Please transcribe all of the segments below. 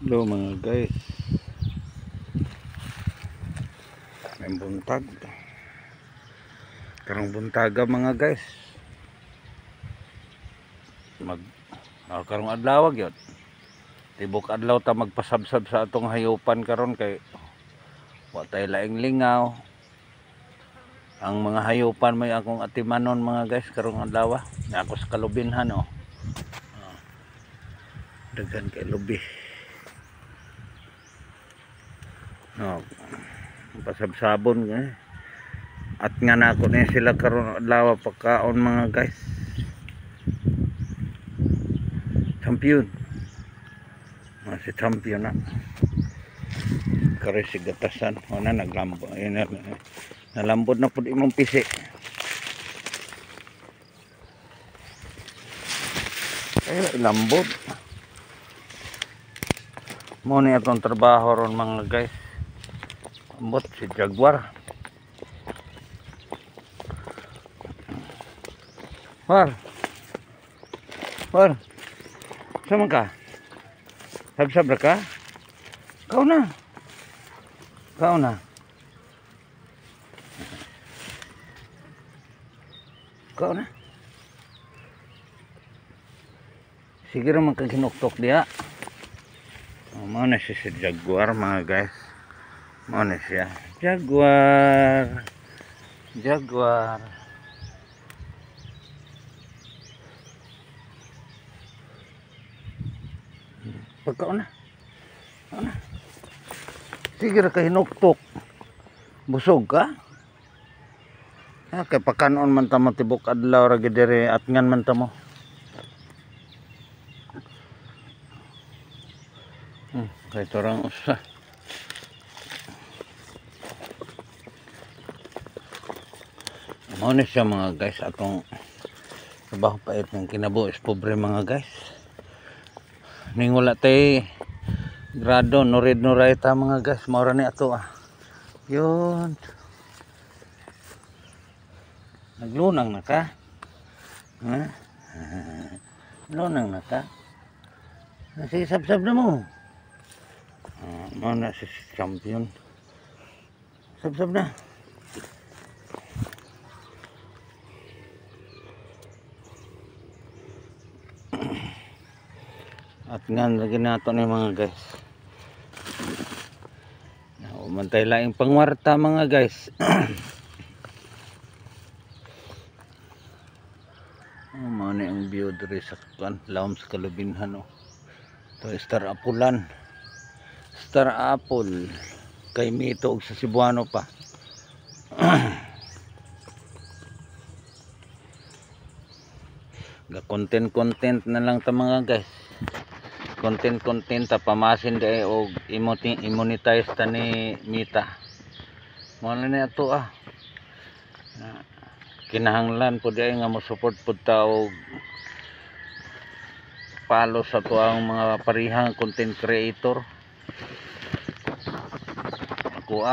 Hello mga guys, may buntag karong buntaga mga guys karong adlaw gyud tibok adlaw ta magpasabsab sa atong hayupan karon kay wa tay laing lingaw ang mga hayupan may akong atimanon mga guys karong adlaw na ako sa kalubinhan daghan kay lubi pasabsabon at nga na ako na sila karon adlaw pagkaon mga guys. Champion si champion na kare si gatasan na naglambo nalambot na pud imong pisi lambot mo ni atong trabaho ron mga guys. Lambot si Jaguar War sama ka sabsab na ka kau na sige raman kang kinuktok diha. Mao na siya si Jaguar mga guys, mao na siya Jaguar pagkaon na sige ra kay hinuktok busog ka kay pakanon man ta matibok adlaw ra gid diri at ngan man ta mo kay torang usa mao na siya mga guys atong trabaho pait ng kinabuhis pobre mga guys. Ning wala tay grado no red no right mga guys maura ni ato yun naglunang na ka lunang na ka nasisabsab na mo mao na si champion sabsab na at ngan lagi nato ni mga guys umantay laing pangwarta mga guys. Mao ni ang view diri sa lawom sa kalubinhan to star apple kay mito og sa Cebuano pa. Ga content na lang ta mga guys, content ta pamasin dai og i-monetize ta ni Mita. Mo na ni ato kinahanglan pud ay nga mo support pud ta og follow sa tuang mga parihang content creator. Ako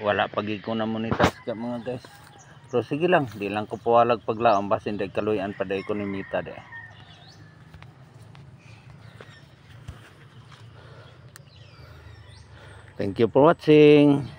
wala pagig ko na monetize ka mga guys. Pero sige lang, di lang ko pawalag paglaom basin day kaluyan pa day ko ni Mita de. Thank you for watching.